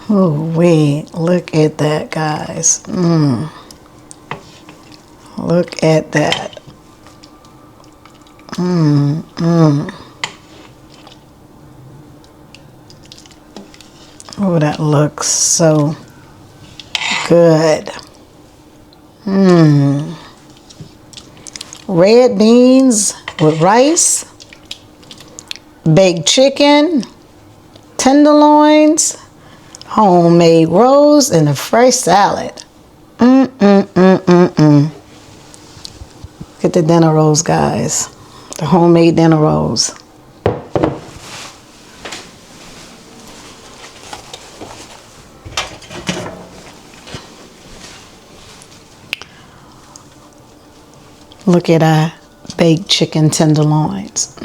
Oh, wait, look at that, guys. Look at that. Oh, that looks so good. Red beans with rice, baked chicken, tenderloins, homemade rolls, and a fresh salad. Look at the dinner rolls, guys. The homemade dinner rolls. Look at our baked chicken tenderloins.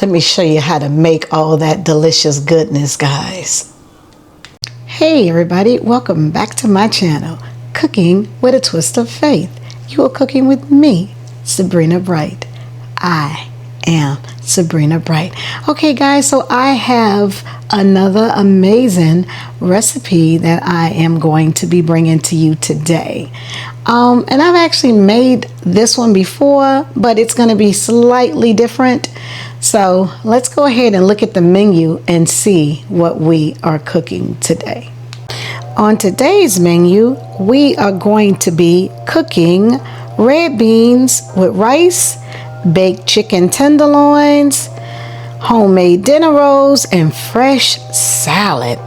Let me show you how to make all that delicious goodness, guys. Hey everybody, welcome back to my channel, Cooking with a Twist of Faith. You are cooking with me, Sabrina Bright. I am Sabrina Bright. Okay guys, so I have another amazing recipe that I am going to be bringing to you today. And I've actually made this one before, but it's going to be slightly different. So let's go ahead and look at the menu and see what we are cooking today. On today's menu, we are going to be cooking red beans with rice, baked chicken tenderloins, homemade dinner rolls, and fresh salad.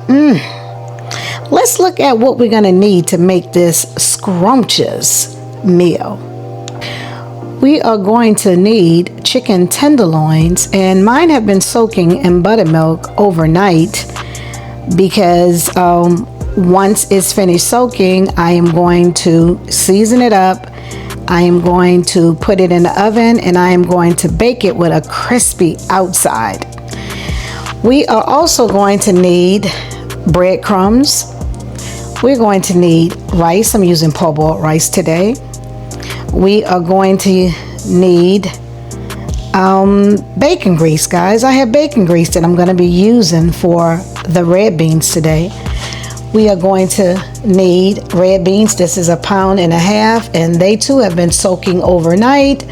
Let's look at what we're going to need to make this scrumptious meal. We are going to need chicken tenderloins, and mine have been soaking in buttermilk overnight because once it's finished soaking, I am going to season it up. I am going to put it in the oven, and I am going to bake it with a crispy outside. We are also going to need breadcrumbs. We're going to need rice. I'm using parboiled rice today. We are going to need bacon grease, guys. I have bacon grease that I'm going to be using for the red beans today. We are going to need red beans. This is 1.5 pounds, and they too have been soaking overnight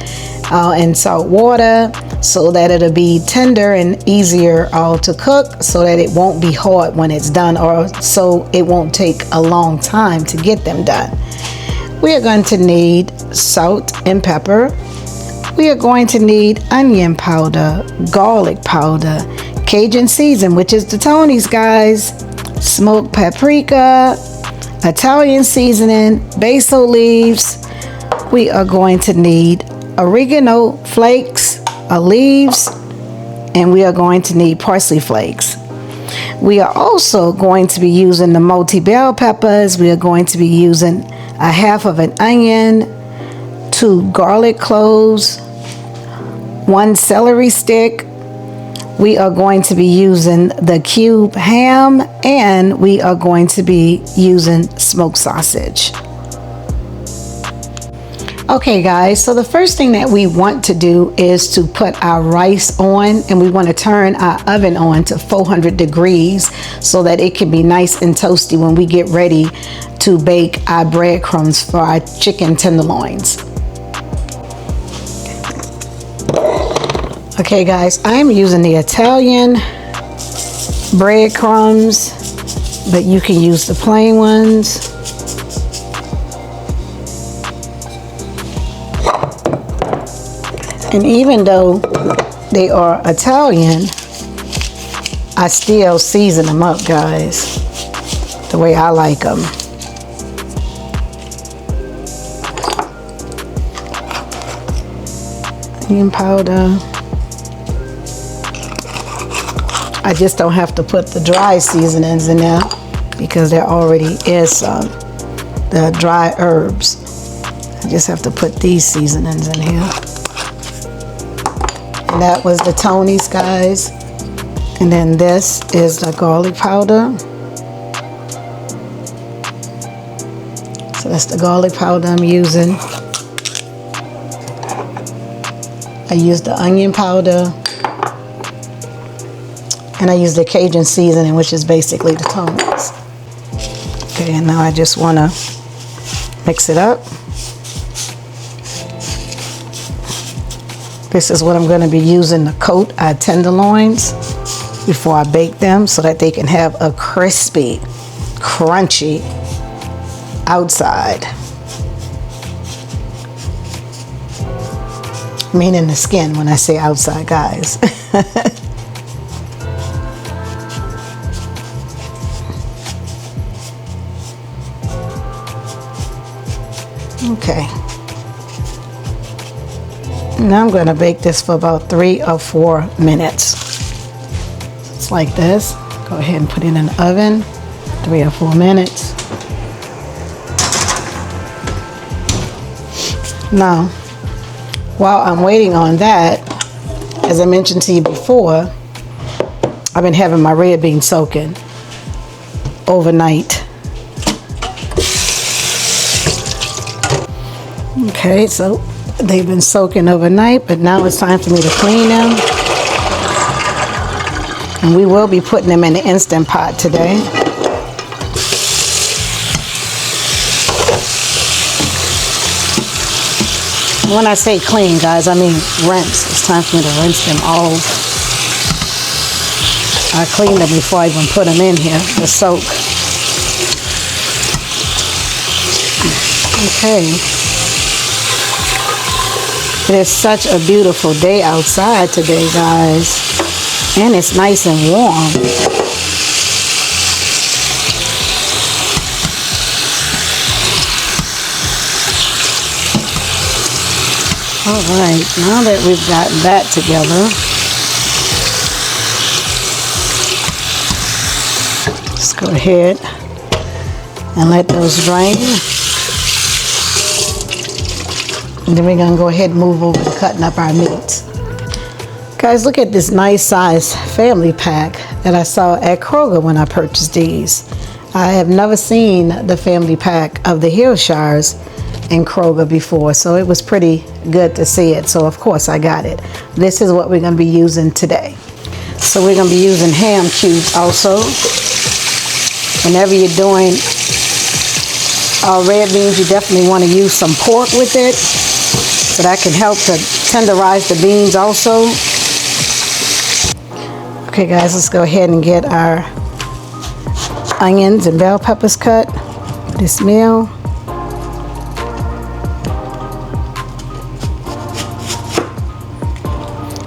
in salt water so that it'll be tender and easier to cook, so that it won't be hard when it's done, or so it won't take a long time to get them done. We are going to need salt and pepper. We are going to need onion powder, garlic powder, Cajun season, which is the Tony's, guys, smoked paprika, Italian seasoning, basil leaves. We are going to need oregano flakes, leaves, and we are going to need parsley flakes. We are also going to be using the multi-bell peppers. We are going to be using 1/2 of an onion, 2 garlic cloves, 1 celery stick. We are going to be using the cube ham, and we are going to be using smoked sausage. Okay guys, so the first thing that we want to do is to put our rice on, and we want to turn our oven on to 400 degrees so that it can be nice and toasty when we get ready to bake our breadcrumbs for our chicken tenderloins. Okay guys, I'm using the Italian breadcrumbs, but you can use the plain ones. And even though they are Italian, I still season them up, guys, the way I like them. Onion powder. I just don't have to put the dry seasonings in there because there already is some, the dry herbs. I just have to put these seasonings in here. And that was the Tony's, guys. And then this is the garlic powder. So that's the garlic powder I'm using. I use the onion powder, and I use the Cajun seasoning, which is basically the tongs. Okay, and now I just want to mix it up. This is what I'm going to be using to coat our tenderloins before I bake them, so that they can have a crispy, crunchy outside. Meaning the skin when I say outside, guys. Okay. Now I'm going to bake this for about 3 or 4 minutes. It's like this. Go ahead and put it in the oven. 3 or 4 minutes. Now, while I'm waiting on that, as I mentioned to you before, I've been having my red beans soaking overnight. Okay, so they've been soaking overnight, but now it's time for me to clean them. And we will be putting them in the Instant Pot today. When I say clean, guys, I mean rinse. It's time for me to rinse them off. I cleaned them before I even put them in here to soak. Okay. It is such a beautiful day outside today, guys. And it's nice and warm. All right, now that we've gotten that together, let's go ahead and let those drain. And then we're going to go ahead and move over to cutting up our meats. Guys, look at this nice size family pack that I saw at Kroger when I purchased these. I have never seen the family pack of the Hillshires in Kroger before, so it was pretty good to see it. So of course I got it. This is what we're going to be using today. So we're going to be using ham cubes also. Whenever you're doing red beans, you definitely want to use some pork with it, so that can help to tenderize the beans also. Okay guys, let's go ahead and get our onions and bell peppers cut for this meal.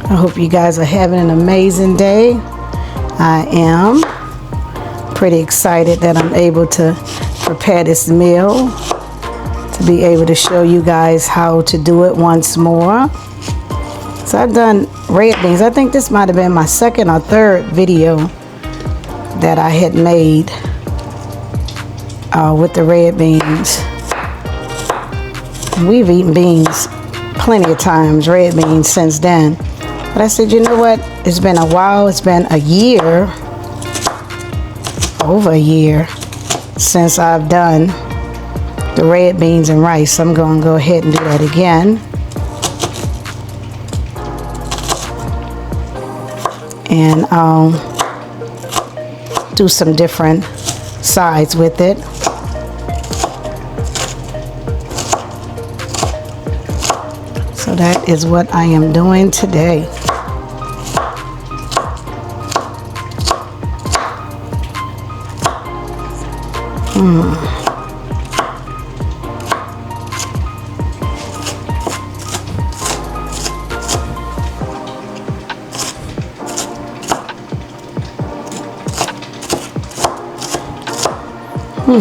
I hope you guys are having an amazing day. I am pretty excited that I'm able to prepare this meal, to be able to show you guys how to do it once more. So I've done red beans. I think this might have been my second or third video that I had made with the red beans. We've eaten beans plenty of times, red beans, since then. But I said, you know what? It's been a while. It's been a year, over a year, since I've done the red beans and rice. So I'm going to go ahead and do that again. And do some different sides with it. So that is what I am doing today.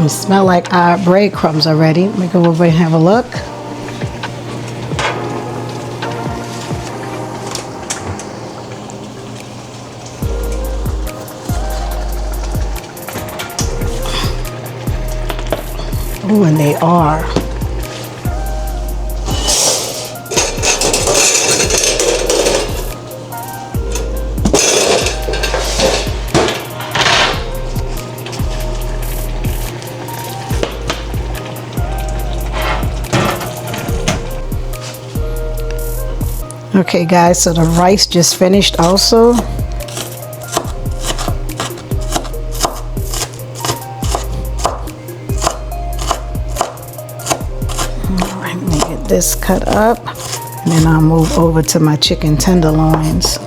Smell like our breadcrumbs are ready. Let me go over and have a look. Oh, and they are. Okay guys, so the rice just finished also. Alright, let me get this cut up, and then I'll move over to my chicken tenderloins. Go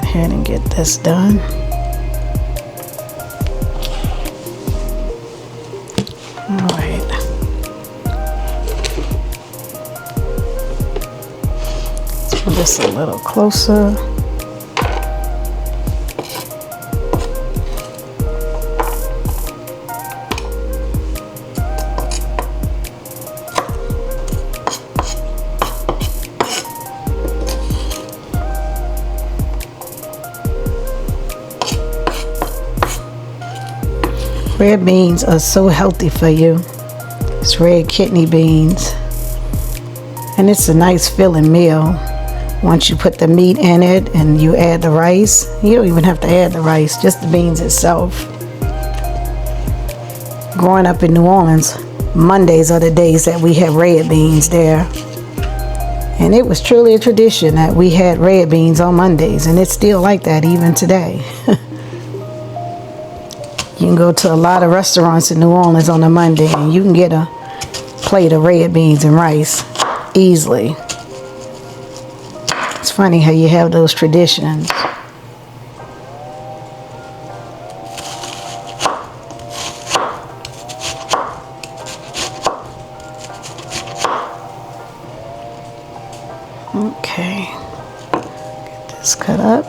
ahead and get this done. Alright. Let's move this a little closer. Red beans are so healthy for you. It's red kidney beans. And it's a nice filling meal. Once you put the meat in it and you add the rice, you don't even have to add the rice, just the beans itself. Growing up in New Orleans, Mondays are the days that we have red beans there. And it was truly a tradition that we had red beans on Mondays, and it's still like that even today. You can go to a lot of restaurants in New Orleans on a Monday and you can get a plate of red beans and rice easily. It's funny how you have those traditions. Okay, get this cut up.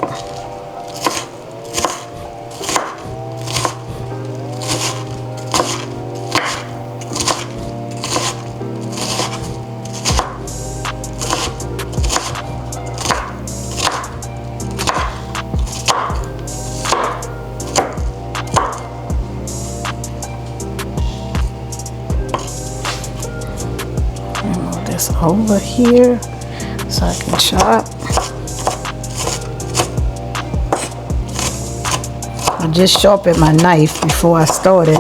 Move this over here so I can chop. I just sharpened my knife before I started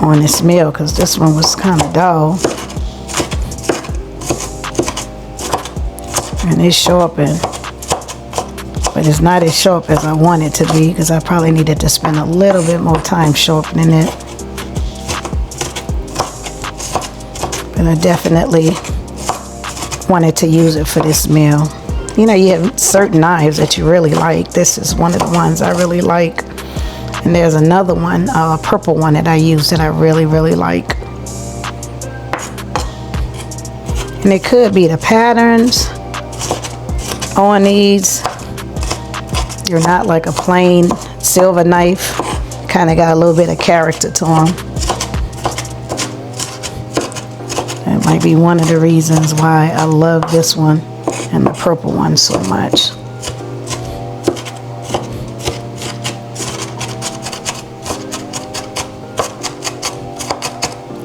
on this meal because this one was kind of dull. And it's sharpened, but it's not as sharp as I want it to be because I probably needed to spend a little bit more time sharpening it. But I definitely wanted to use it for this meal. You know, you have certain knives that you really like. This is one of the ones I really like. And there's another one, a purple one that I use that I really, really like. And it could be the patterns on these. You're not like a plain silver knife. Kind of got a little bit of character to them. That might be one of the reasons why I love this one and the purple one so much.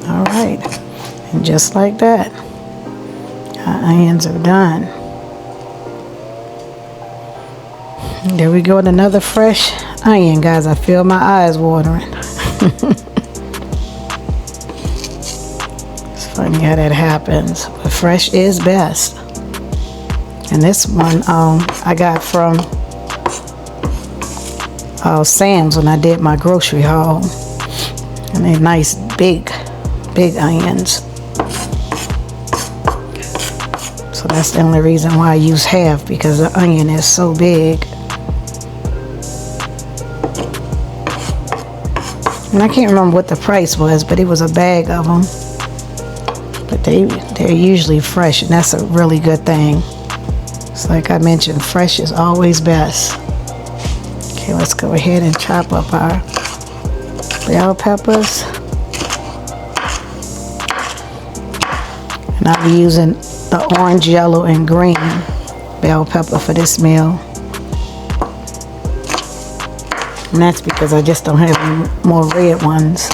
All right, and just like that, our onions are done. There we go with another fresh onion, guys. I feel my eyes watering. Funny how that happens, but fresh is best. And this one I got from Sam's when I did my grocery haul, and they're nice big onions. So that's the only reason why I use half, because the onion is so big. And I can't remember what the price was, but it was a bag of them. But they're usually fresh, and that's a really good thing. It's like I mentioned, fresh is always best. Okay, let's go ahead and chop up our bell peppers. And I'll be using the orange, yellow, and green bell pepper for this meal. And that's because I just don't have any more red ones.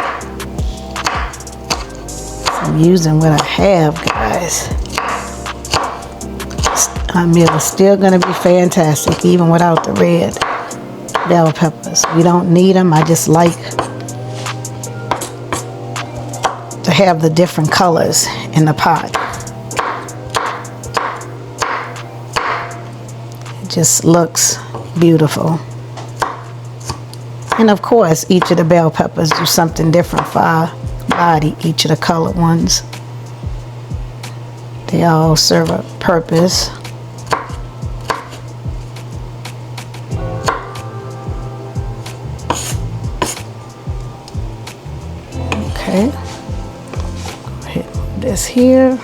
I'm using what I have, guys. Our meal is still going to be fantastic, even without the red bell peppers. We don't need them. I just like to to have the different colors in the pot. It just looks beautiful. And of course, each of the bell peppers do something different for our body, each of the colored ones. They all serve a purpose. Okay, go ahead and move this here.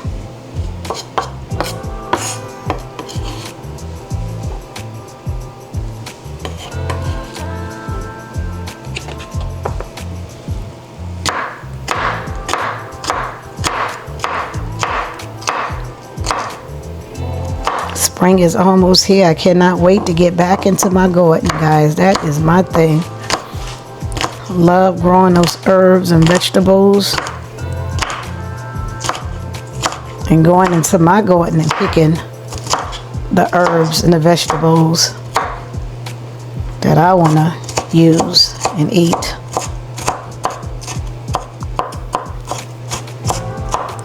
Spring is almost here. I cannot wait to get back into my garden, guys. That is my thing. Love growing those herbs and vegetables. And going into my garden and picking the herbs and the vegetables that I want to use and eat.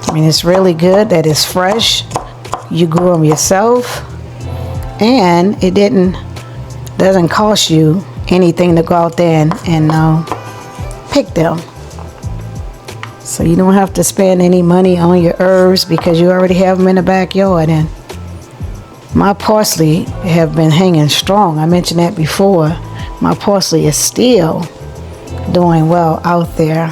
I mean, it's really good that it's fresh. You grew them yourself, and it doesn't cost you anything to go out there and pick them. So you don't have to spend any money on your herbs because you already have them in the backyard. And my parsley have been hanging strong. I mentioned that before. My parsley is still doing well out there.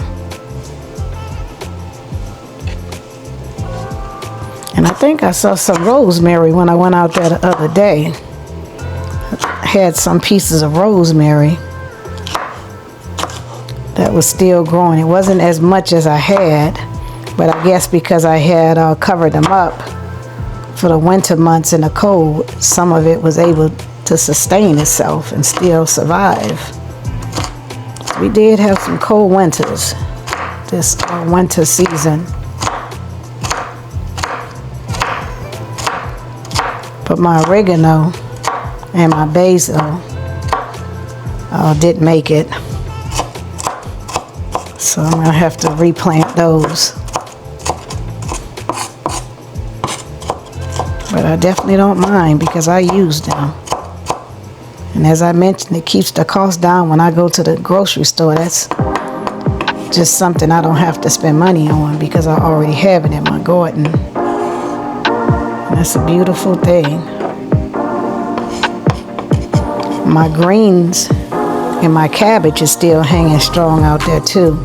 And I think I saw some rosemary when I went out there the other day. I had some pieces of rosemary that was still growing. It wasn't as much as I had, but I guess because I had covered them up for the winter months in the cold, some of it was able to sustain itself and still survive. We did have some cold winters this winter season. But my oregano and my basil didn't make it. So I'm going to have to replant those. But I definitely don't mind because I use them. And as I mentioned, it keeps the cost down when I go to the grocery store. That's just something I don't have to spend money on because I already have it in my garden. That's a beautiful thing. My greens and my cabbage is still hanging strong out there too.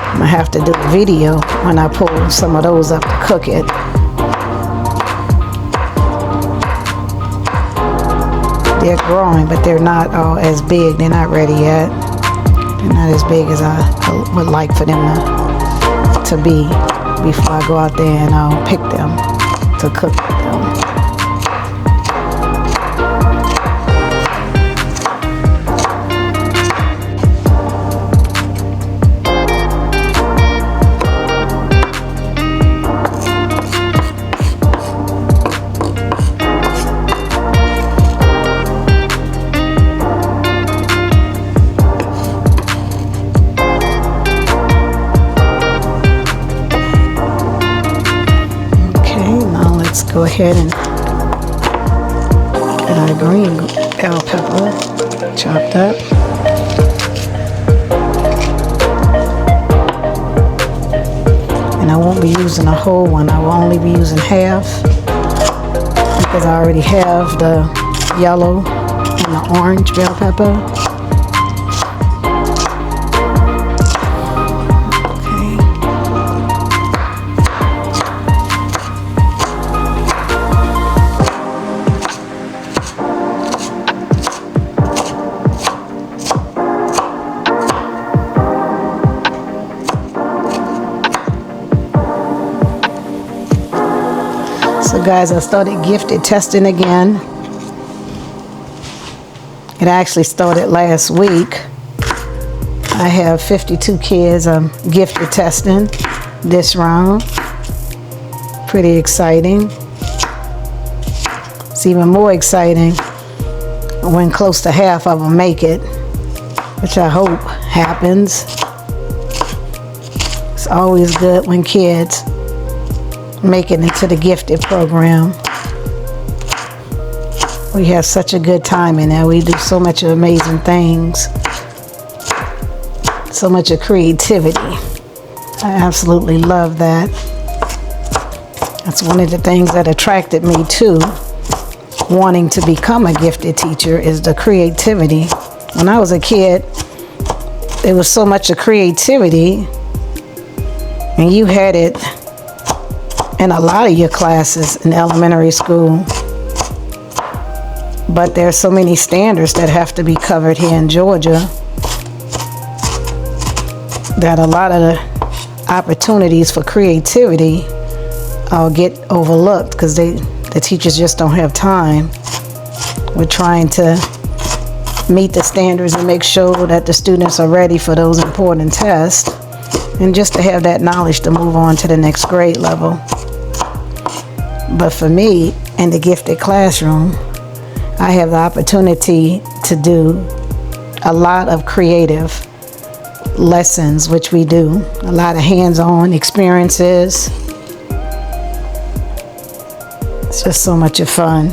I'm gonna have to do a video when I pull some of those up to cook it. They're growing, but they're not all as big. They're not ready yet. They're not as big as I would like for them to be before I go out there and I'll pick them to cook them. Go ahead and get our green bell pepper chopped up. And I won't be using a whole one. I will only be using half because I already have the yellow and the orange bell pepper. So guys, I started gifted testing again. It actually started last week. I have 52 kids I'm gifted testing this round. Pretty exciting. It's even more exciting when close to half of them make it, which I hope happens. It's always good when kids make it into the gifted program. We have such a good time in there. We do so much amazing things. So much of creativity. I absolutely love that. That's one of the things that attracted me to wanting to become a gifted teacher, is the creativity. When I was a kid, there was so much of creativity, and you had it in a lot of your classes in elementary school. But there's so many standards that have to be covered here in Georgia that a lot of the opportunities for creativity get overlooked because the teachers just don't have time. We're trying to meet the standards and make sure that the students are ready for those important tests, and just to have that knowledge to move on to the next grade level. But for me, in the gifted classroom, I have the opportunity to do a lot of creative lessons, which we do, a lot of hands-on experiences. It's just so much of fun.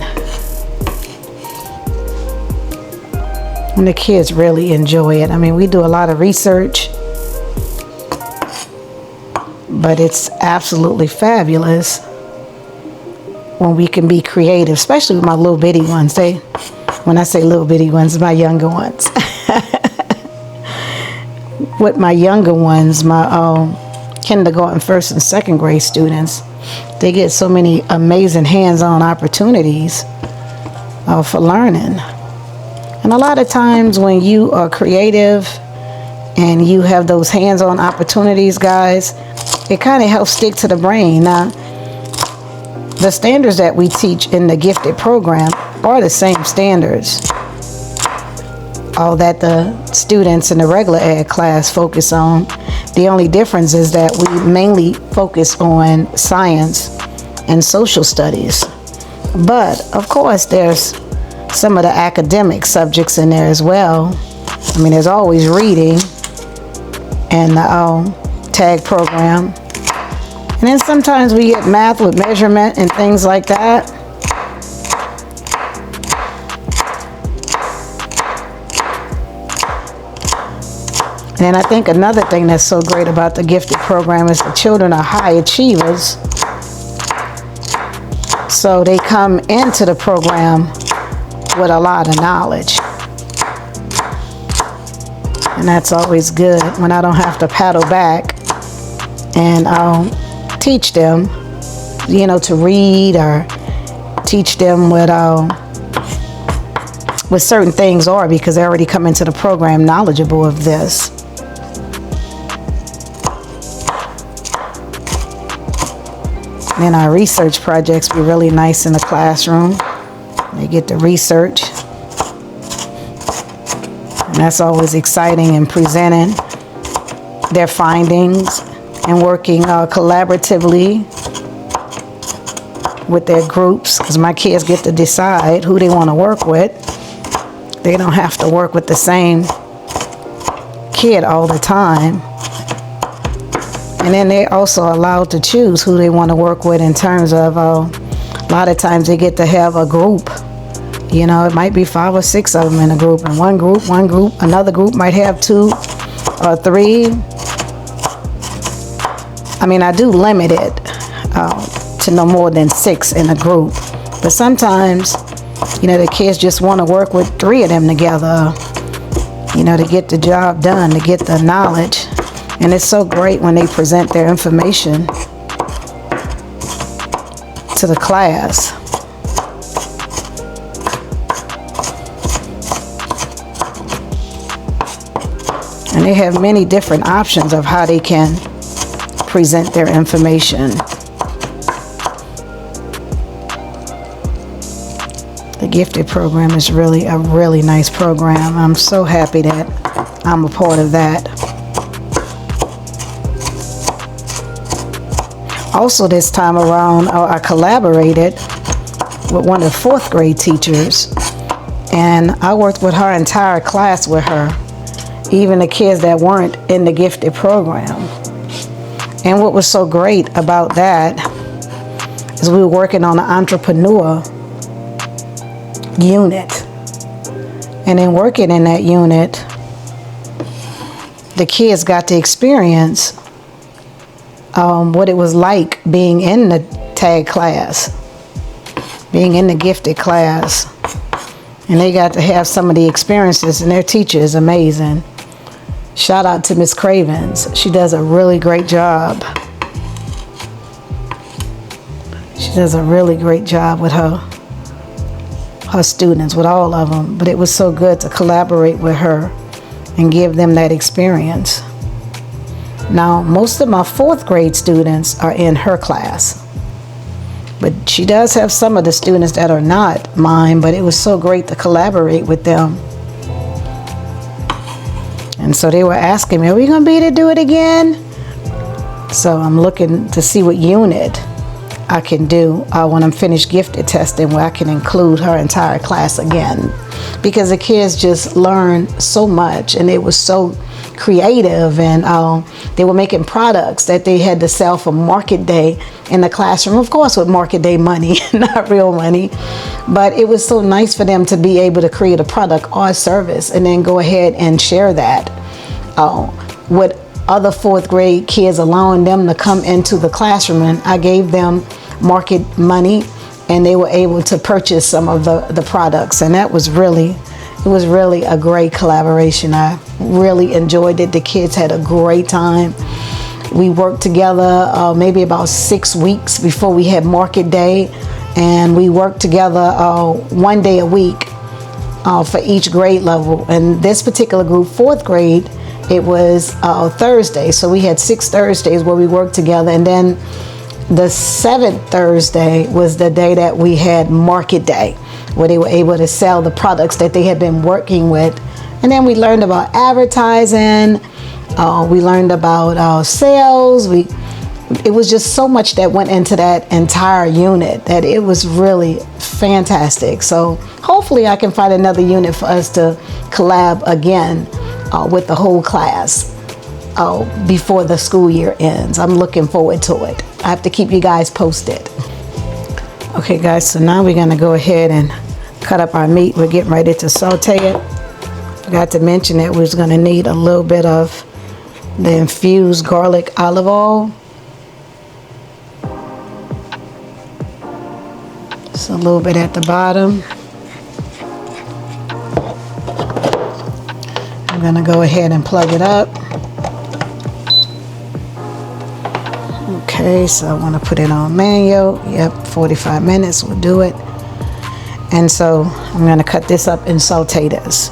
And the kids really enjoy it. I mean, we do a lot of research, but it's absolutely fabulous when we can be creative, especially with my little bitty ones. When I say little bitty ones, my younger ones. With my younger ones, my kindergarten, first and second grade students, they get so many amazing hands-on opportunities for learning. And a lot of times when you are creative and you have those hands-on opportunities, guys, it kind of helps stick to the brain. Now, the standards that we teach in the gifted program are the same standards all that the students in the regular ed class focus on. The only difference is that we mainly focus on science and social studies. But of course, there's some of the academic subjects in there as well. I mean, there's always reading and the tag program. And then sometimes we get math with measurement and things like that. And I think another thing that's so great about the gifted program is the children are high achievers. So they come into the program with a lot of knowledge. And that's always good when I don't have to paddle back and teach them, to read, or teach them what certain things are, because they already come into the program knowledgeable of this. And our research projects be really nice in the classroom. They get to research. And that's always exciting, and presenting their findings and working collaboratively with their groups, because my kids get to decide who they want to work with. They don't have to work with the same kid all the time. And then they're also allowed to choose who they want to work with in terms of, a lot of times they get to have a group. It might be 5 or 6 of them in a group. And one group, another group might have 2 or 3. I mean, I do limit it to no more than 6 in a group. But sometimes, the kids just want to work with 3 of them together, to get the job done, to get the knowledge. And it's so great when they present their information to the class. And they have many different options of how they can present their information. The gifted program is really a really nice program. I'm so happy that I'm a part of that. Also, this time around, I collaborated with one of the 4th grade teachers, and I worked with her entire class with her, even the kids that weren't in the gifted program. And what was so great about that is we were working on an entrepreneur unit. And in working in that unit, the kids got to experience what it was like being in the tag class, being in the gifted class. And they got to have some of the experiences, and their teacher is amazing. Shout out to Miss Cravens. She does a really great job. She does a really great job with her students, with all of them. But it was so good to collaborate with her and give them that experience. Now, most of my 4th grade students are in her class. But she does have some of the students that are not mine, but it was so great to collaborate with them. And so they were asking me, are we going to be able to do it again? So I'm looking to see what unit I can do when I'm finished gifted testing, where I can include her entire class again. Because the kids just learned so much, and it was so creative, and they were making products that they had to sell for market day in the classroom, of course with market day money, not real money. But it was so nice for them to be able to create a product or a service and then go ahead and share that with other 4th grade kids, allowing them to come into the classroom. And I gave them market money, and they were able to purchase some of the products. And that was really, it was really a great collaboration. I really enjoyed it. The kids had a great time. We worked together maybe about 6 weeks before we had market day, and we worked together 1 day a week for each grade level. And this particular group, 4th grade, it was Thursday. So we had 6 Thursdays where we worked together, and then the 7th Thursday was the day that we had market day, where they were able to sell the products that they had been working with. And then we learned about advertising. We learned about sales. It was just so much that went into that entire unit that it was really fantastic. So hopefully I can find another unit for us to collab again with the whole class before the school year ends. I'm looking forward to it. I have to keep you guys posted. Okay guys, so now we're gonna go ahead and cut up our meat. We're getting ready to saute it. Forgot to mention that we're gonna need a little bit of the infused garlic olive oil. Just a little bit at the bottom. I'm gonna go ahead and plug it up. Okay, so I want to put it on manual. Yep, 45 minutes will do it. And so I'm going to cut this up in saute this.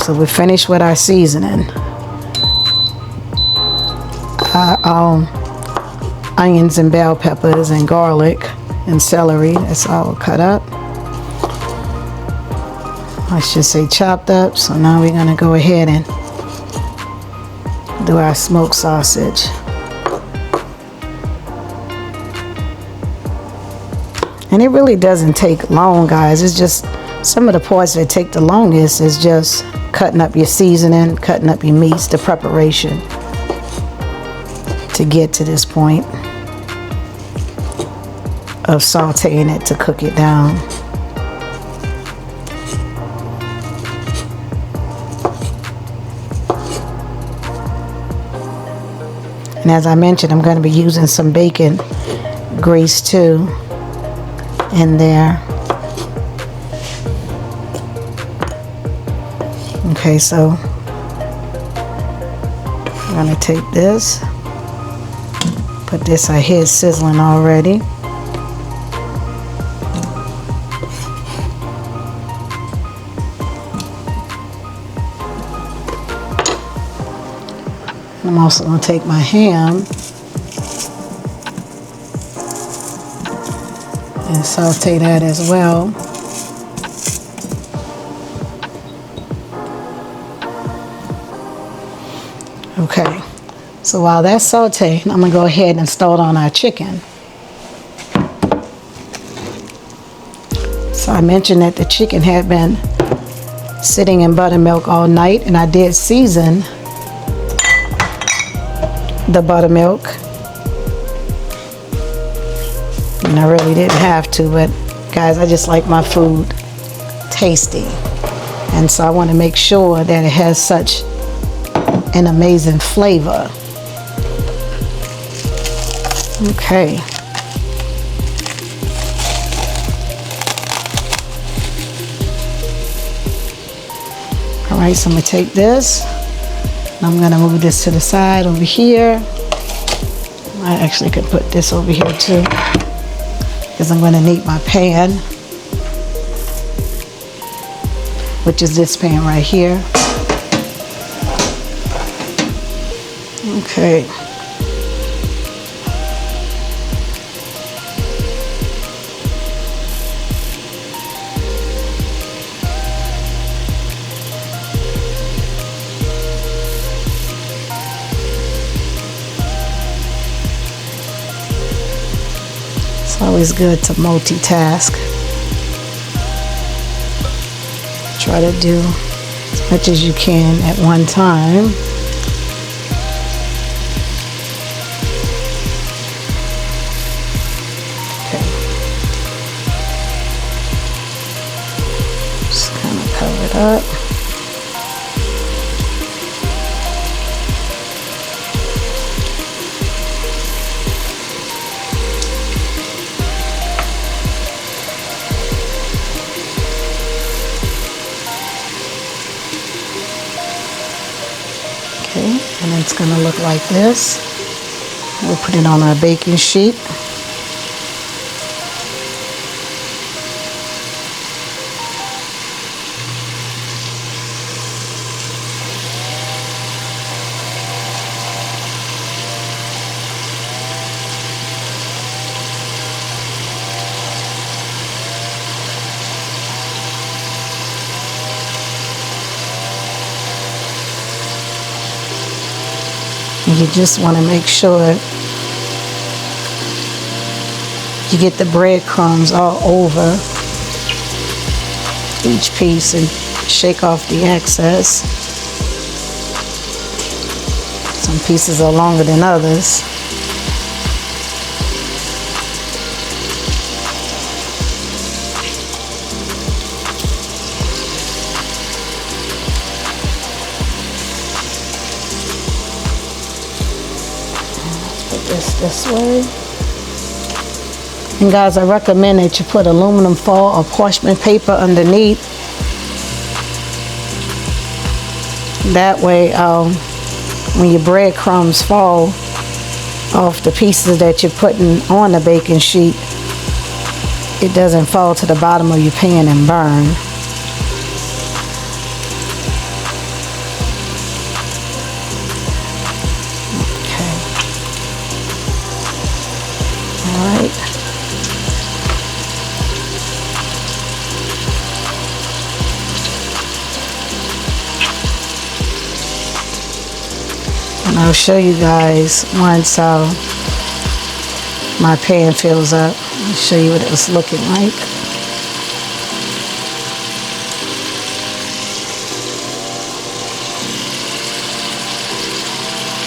So we're finished with our seasoning. Our onions and bell peppers and garlic and celery, that's all cut up. I should say chopped up. So now we're going to go ahead and do our smoked sausage. And it really doesn't take long, guys. It's just some of the parts that take the longest is just cutting up your seasoning, cutting up your meats, the preparation to get to this point of sauteing it to cook it down. And as I mentioned, I'm going to be using some bacon grease too in there. Okay, so I'm going to take this, put this ahead sizzling already. I'm also going to take my ham and saute that as well. Okay, so while that's sauteing, I'm going to go ahead and start on our chicken. So I mentioned that the chicken had been sitting in buttermilk all night, and I did season the buttermilk. And I really didn't have to, but guys, I just like my food tasty. And so I want to make sure that it has such an amazing flavor. Okay. All right, so I'm gonna take this. I'm gonna move this to the side over here. I actually could put this over here too, because I'm gonna need my pan, which is this pan right here. Okay. It's always good to multitask. Try to do as much as you can at one time. Okay. Just kind of cover it up. And it's going to look like this. We'll put it on our baking sheet. You just want to make sure you get the breadcrumbs all over each piece and shake off the excess. Some pieces are longer than others. This way. And guys, I recommend that you put aluminum foil or parchment paper underneath. That way, when your breadcrumbs fall off the pieces that you're putting on the baking sheet, it doesn't fall to the bottom of your pan and burn. And I'll show you guys once my pan fills up. I'll show you what it was looking like.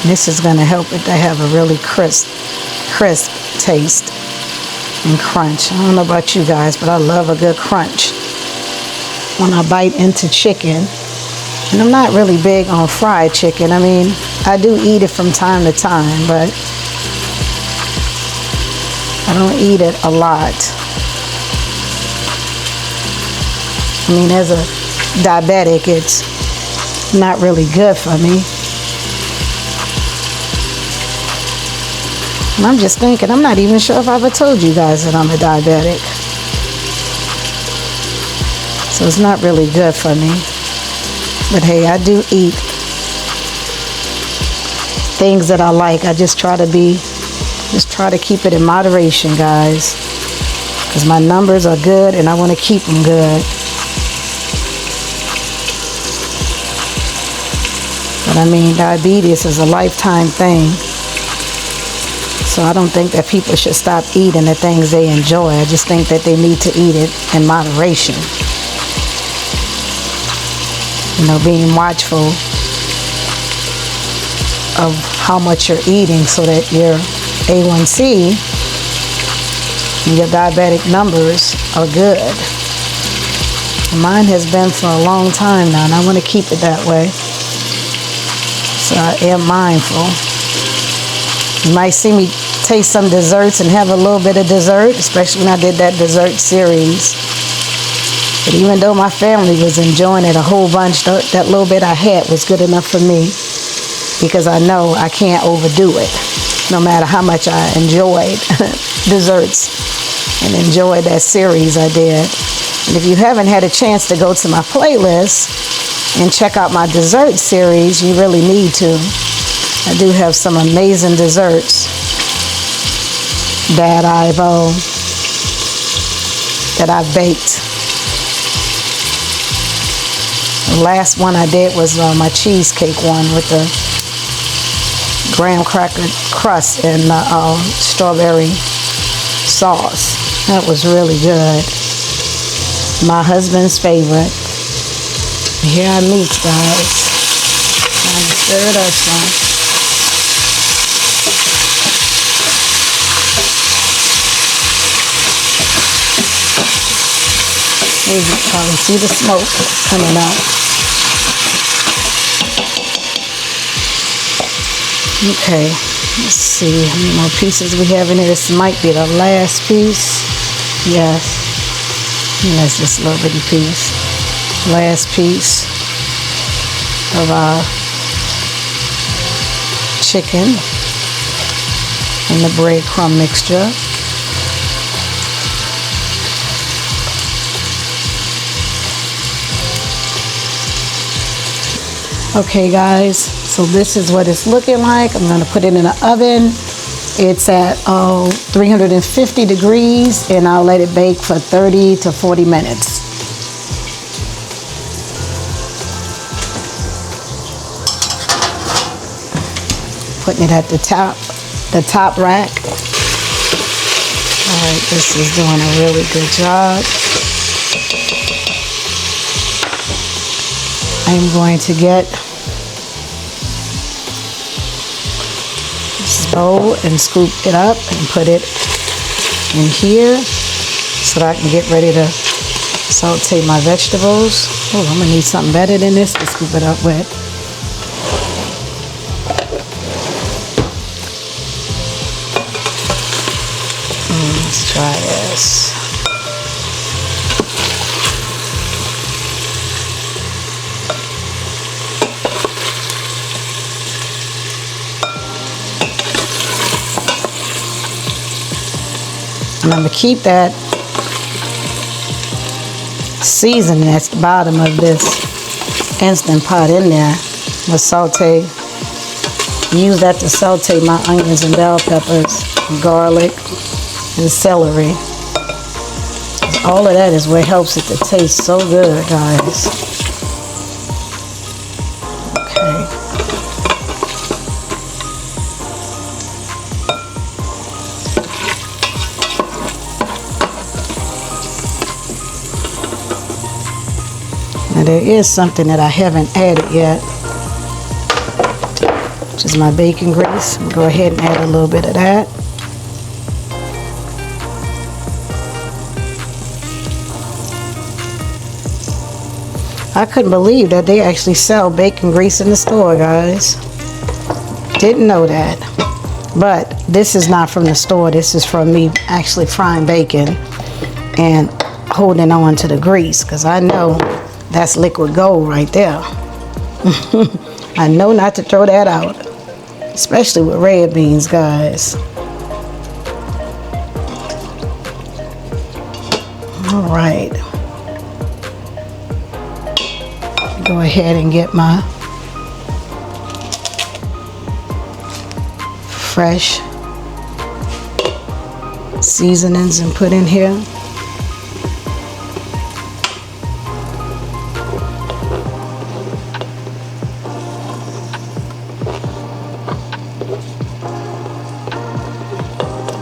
This is going to help it to have a really crisp taste and crunch. I don't know about you guys, but I love a good crunch when I bite into chicken. And I'm not really big on fried chicken. I mean, I do eat it from time to time, but I don't eat it a lot. I mean, as a diabetic, it's not really good for me. And I'm just thinking, I'm not even sure if I ever told you guys that I'm a diabetic. So it's not really good for me. But hey, I do eat things that I like. I just try to keep it in moderation, guys. Because my numbers are good and I want to keep them good. But I mean, diabetes is a lifetime thing. So I don't think that people should stop eating the things they enjoy. I just think that they need to eat it in moderation. You know, being watchful of how much you're eating so that your A1C and your diabetic numbers are good. Mine has been for a long time now, and I want to keep it that way. So I am mindful. You might see me taste some desserts and have a little bit of dessert, especially when I did that dessert series. But even though my family was enjoying it a whole bunch, that little bit I had was good enough for me, because I know I can't overdo it, no matter how much I enjoyed desserts and enjoyed that series I did. And if you haven't had a chance to go to my playlist and check out my dessert series, you really need to. I do have some amazing desserts that I've baked. The last one I did was my cheesecake one with the graham cracker crust and strawberry sauce. That was really good. My husband's favorite. Here are meats, guys. Trying to stir it up some. You can probably see the smoke coming out. Okay, let's see how many more pieces we have in here. This might be the last piece. Yes, that's just a little bitty piece. Last piece of our chicken and the breadcrumb mixture. Okay guys, so this is what it's looking like. I'm going to put it in the oven. It's at 350 degrees, and I'll let it bake for 30 to 40 minutes. Putting it at the top rack. All right, this is doing a really good job. I'm going to get this bowl and scoop it up and put it in here so that I can get ready to saute my vegetables. Oh, I'm gonna need something better than this to scoop it up with. Let's try this. And I'm going to keep that seasoning at the bottom of this Instant Pot in there. I'm going to saute, use that to saute my onions and bell peppers, garlic, and celery. All of that is what helps it to taste so good, guys. Okay. Now there is something that I haven't added yet, which is my bacon grease. I'm going to go ahead and add a little bit of that. I couldn't believe that they actually sell bacon grease in the store, guys. Didn't know that. But this is not from the store. This is from me actually frying bacon and holding on to the grease, because I know that's liquid gold right there. I know not to throw that out, especially with red beans, guys. All right. Go ahead and get my fresh seasonings and put in here.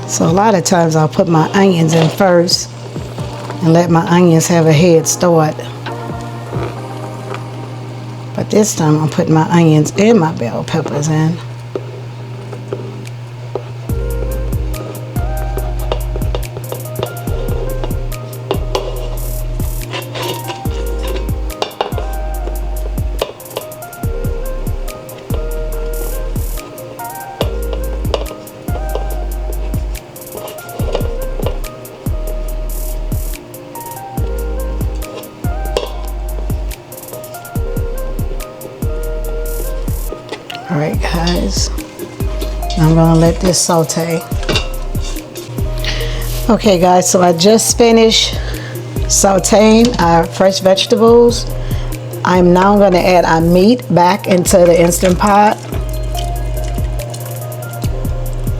So a lot of times I'll put my onions in first and let my onions have a head start. But this time I'm putting my onions and my bell peppers in. guys. I'm gonna let this saute. Okay guys, so I just finished sauteing our fresh vegetables. I'm now gonna add our meat back into the Instant Pot.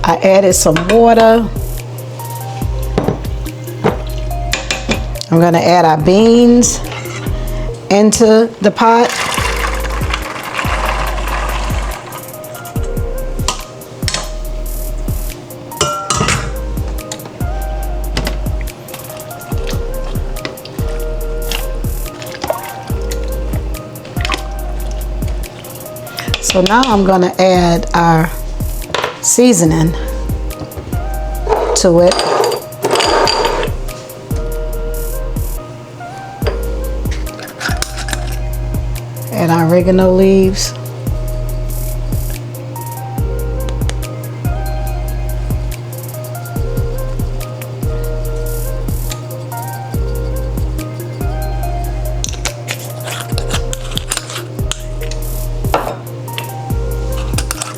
I added some water. I'm gonna add our beans into the pot. So now I'm gonna add our seasoning to it. Add our oregano leaves.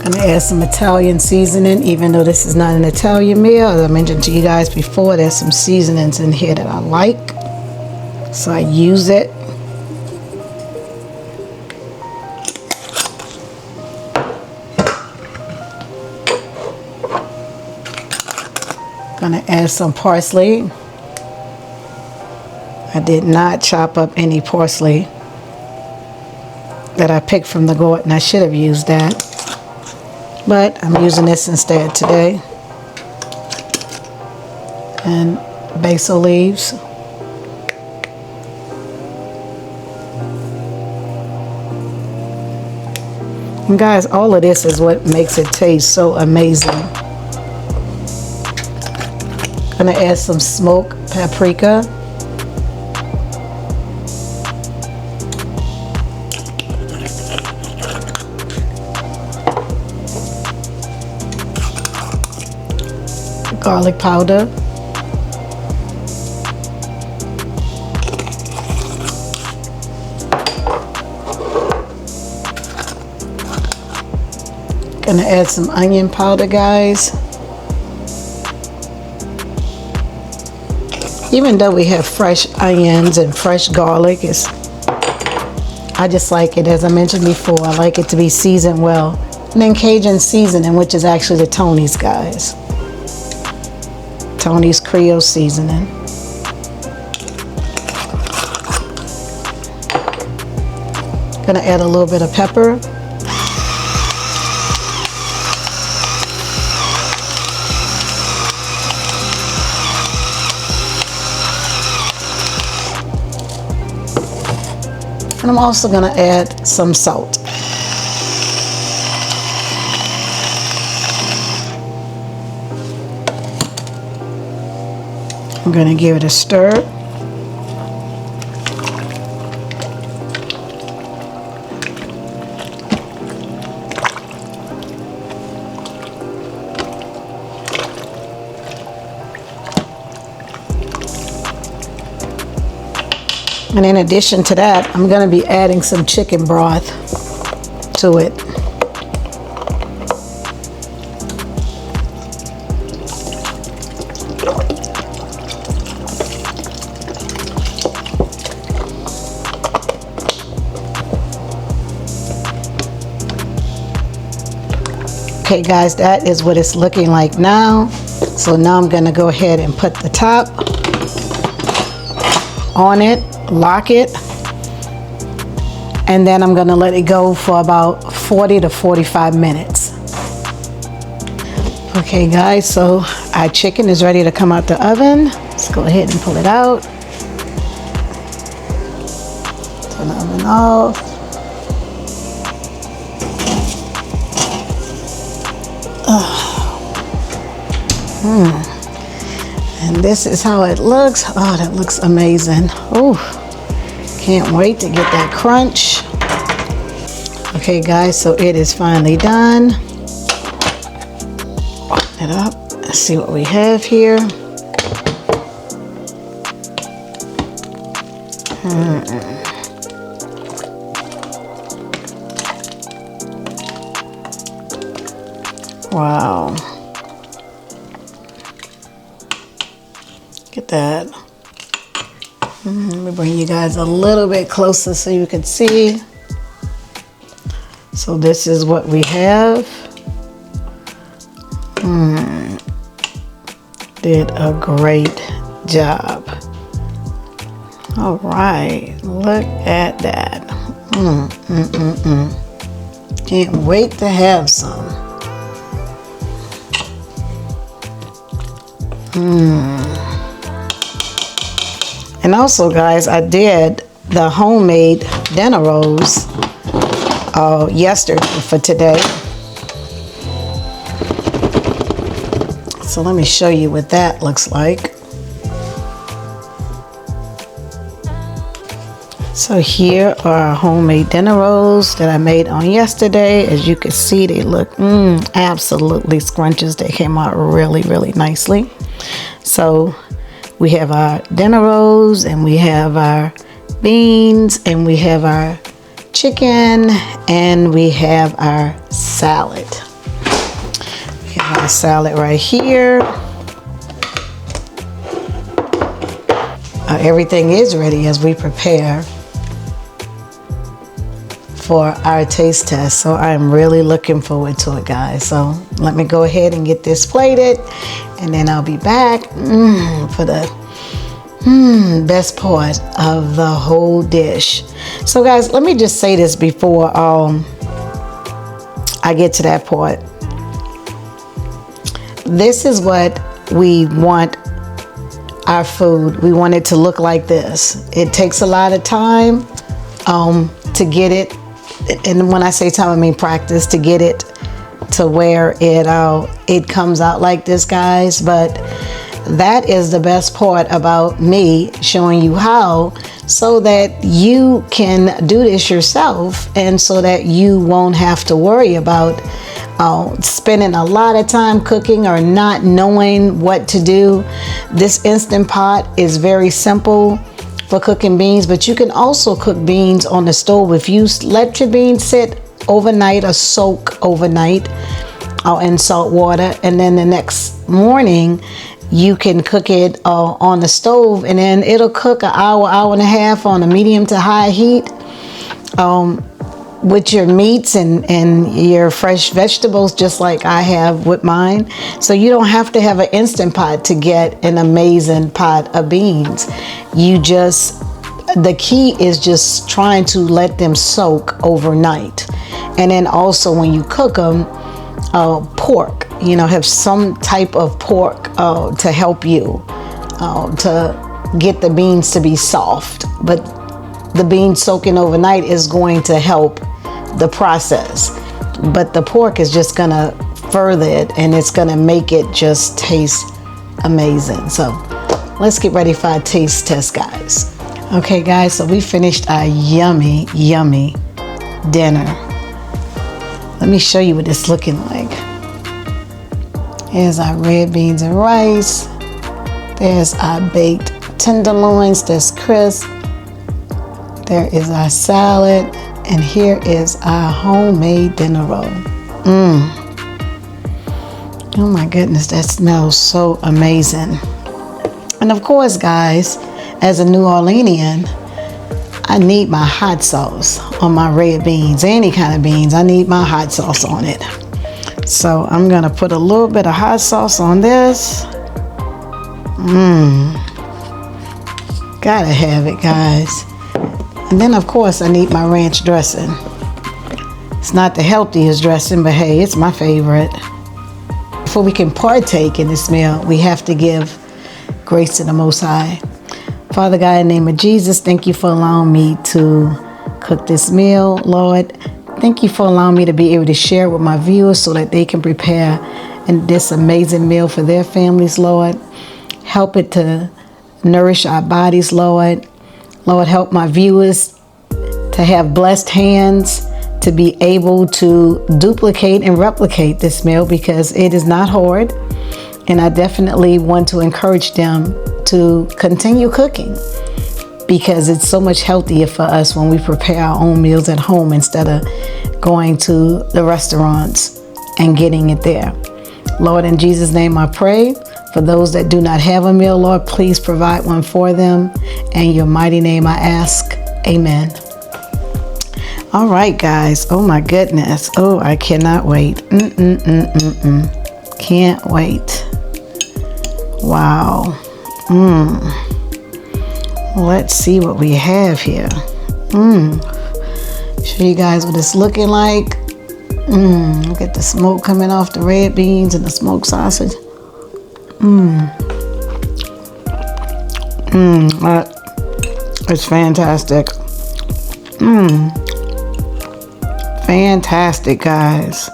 I'm gonna add some Italian seasoning, even though this is not an Italian meal. As I mentioned to you guys before, there's some seasonings in here that I like, so I use it. Gonna add some parsley. I did not chop up any parsley that I picked from the garden. I should have used that, but I'm using this instead today. And basil leaves. And guys, all of this is what makes it taste so amazing. Gonna add some smoked paprika. Garlic powder. Gonna add some onion powder, guys. Even though we have fresh onions and fresh garlic, I just like it, as I mentioned before, I like it to be seasoned well. And then Cajun seasoning, which is actually the Tony's, guys. Tony's Creole seasoning. Gonna add a little bit of pepper. And I'm also gonna add some salt. I'm going to give it a stir. And in addition to that, I'm going to be adding some chicken broth to it. Okay guys, that is what it's looking like now. So now I'm going to go ahead and put the top on it, lock it, and then I'm going to let it go for about 40 to 45 minutes. Okay guys, so our chicken is ready to come out the oven. Let's go ahead and pull it out. Turn the oven off. And this is how it looks. Oh, that looks amazing. Oh, can't wait to get that crunch. Okay guys, so it is finally done. Open it up. Let's see what we have here. Wow. Get that. Let me bring you guys a little bit closer so you can see. So this is what we have. Did a great job. All right, look at that. Can't wait to have some. And also, guys, I did the homemade dinner rolls yesterday for today. So let me show you what that looks like. So here are our homemade dinner rolls that I made on yesterday. As you can see, they look absolutely scrumptious. They came out really, really nicely. So we have our dinner rolls, and we have our beans, and we have our chicken, and we have our salad. We have our salad right here. Everything is ready as we prepare for our taste test. So I'm really looking forward to it, guys. So let me go ahead and get this plated, and then I'll be back for the best part of the whole dish. So guys, let me just say this before I get to that part. This is what we want our food. We want it to look like this. It takes a lot of time to get it, and when I say time, I mean practice, to get it to where it comes out like this, guys. But that is the best part about me showing you how, so that you can do this yourself, and so that you won't have to worry about spending a lot of time cooking or not knowing what to do. This Instant Pot is very simple for cooking beans, but you can also cook beans on the stove. If you let your beans sit overnight or soak overnight in salt water, and then the next morning you can cook it on the stove, and then it'll cook an hour and a half on a medium to high heat with your meats and your fresh vegetables, just like I have with mine. So you don't have to have an Instant Pot to get an amazing pot of beans. The key is just trying to let them soak overnight. And then also when you cook them, pork, have some type of pork to help you to get the beans to be soft. But the beans soaking overnight is going to help the process, but the pork is just gonna further it, and it's gonna make it just taste amazing. So let's get ready for our taste test, guys. Okay, guys, so we finished our yummy dinner. Let me show you what it's looking like. Here's our red beans and rice. There's our baked tenderloins that's crisp. There is our salad. And here is our homemade dinner roll. Oh my goodness, that smells so amazing. And of course, guys, as a New Orleanian, I need my hot sauce on my red beans. Any kind of beans, I need my hot sauce on it. So I'm gonna put a little bit of hot sauce on this. Gotta have it, guys. And then, of course, I need my ranch dressing. It's not the healthiest dressing, but hey, it's my favorite. Before we can partake in this meal, we have to give grace to the Most High. Father God, in the name of Jesus, thank you for allowing me to cook this meal, Lord. Thank you for allowing me to be able to share with my viewers so that they can prepare this amazing meal for their families, Lord. Help it to nourish our bodies, Lord. Lord, help my viewers to have blessed hands to be able to duplicate and replicate this meal, because it is not hard. And I definitely want to encourage them to continue cooking, because it's so much healthier for us when we prepare our own meals at home instead of going to the restaurants and getting it there. Lord, in Jesus' name I pray. For those that do not have a meal, Lord, please provide one for them. In your mighty name I ask. Amen. All right, guys. Oh, my goodness. Oh, I cannot wait. Can't wait. Wow. Let's see what we have here. Show you guys what it's looking like. Look at the smoke coming off the red beans and the smoked sausage. It's fantastic. Fantastic, guys.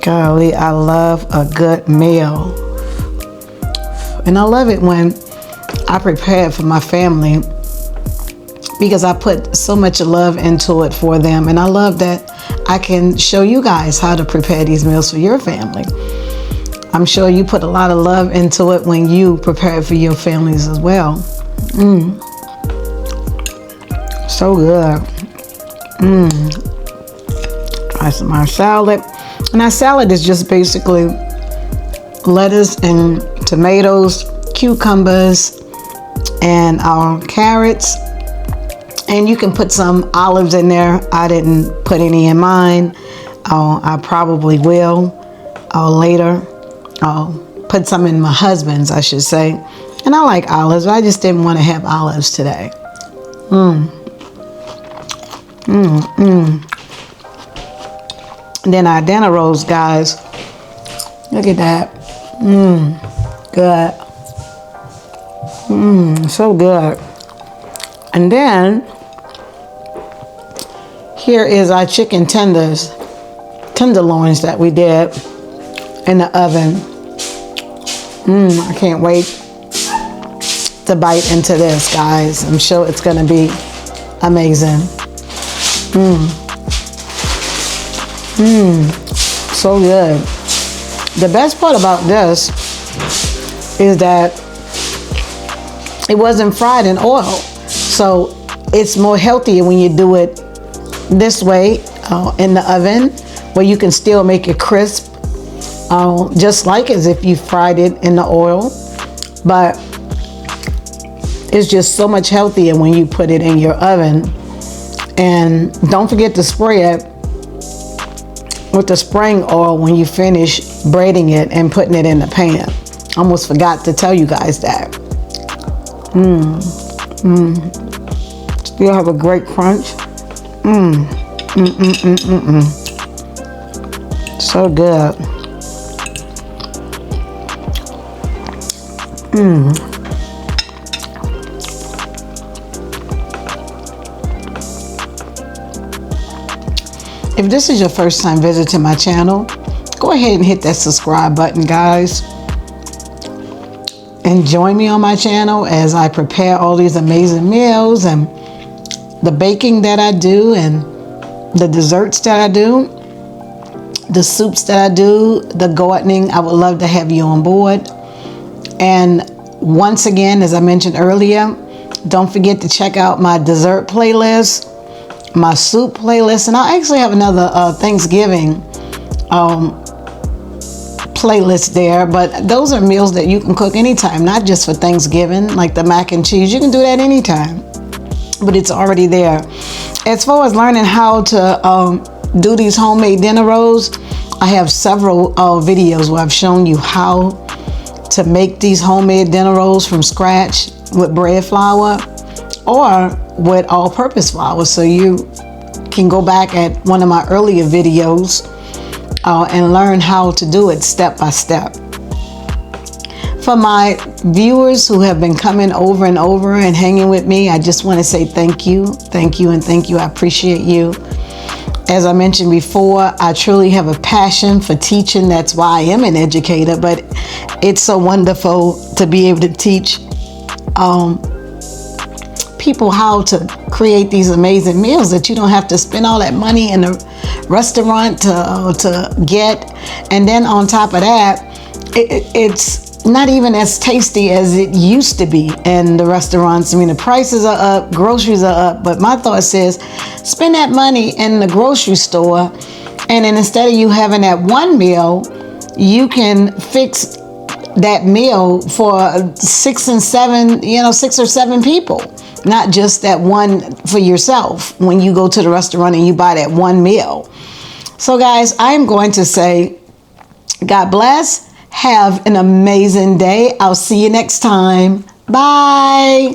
Golly, I love a good meal. And I love it when I prepare it for my family, because I put so much love into it for them. And I love that I can show you guys how to prepare these meals for your family. I'm sure you put a lot of love into it when you prepare it for your families as well. So good. That's my salad. And our salad is just basically lettuce and tomatoes, cucumbers, and our carrots. And you can put some olives in there. I didn't put any in mine. I probably will later. I'll put some in my husband's, I should say. And I like olives. I just didn't want to have olives today. And then our dinner rolls, guys. Look at that. Good. So good. And then here is our chicken tenderloins that we did in the oven. I can't wait to bite into this, guys. I'm sure it's gonna be amazing. So good. The best part about this is that it wasn't fried in oil, so it's more healthier when you do it this way in the oven, where you can still make it crisp, just like as if you fried it in the oil. But it's just so much healthier when you put it in your oven. And don't forget to spray it with the spraying oil when you finish braiding it and putting it in the pan. Almost forgot to tell you guys that. Still have a great crunch. So good. If this is your first time visiting my channel, go ahead and hit that subscribe button, guys. And join me on my channel as I prepare all these amazing meals and the baking that I do and the desserts that I do, the soups that I do, the gardening. I would love to have you on board. And once again, as I mentioned earlier, don't forget to check out my dessert playlist, my soup playlist, and I actually have another Thanksgiving playlist there. But those are meals that you can cook anytime, not just for Thanksgiving, like the mac and cheese. You can do that anytime, but it's already there. As far as learning how to do these homemade dinner rolls, I have several videos where I've shown you how to make these homemade dinner rolls from scratch with bread flour or with all-purpose flour. So you can go back at one of my earlier videos and learn how to do it step by step. For my viewers who have been coming over and over and hanging with me, I just want to say thank you, thank you, and thank you. I appreciate you. As I mentioned before, I truly have a passion for teaching. That's why I am an educator, but it's so wonderful to be able to teach people how to create these amazing meals that you don't have to spend all that money in a restaurant to get. And then on top of that, it's not even as tasty as it used to be in the restaurants. I mean, the prices are up, groceries are up, but my thought says spend that money in the grocery store And then instead of you having that one meal, you can fix that meal for 6 or 7 people, not just that one for yourself when you go to the restaurant and you buy that one meal. So guys, I'm going to say, God bless. Have an amazing day. I'll see you next time. Bye.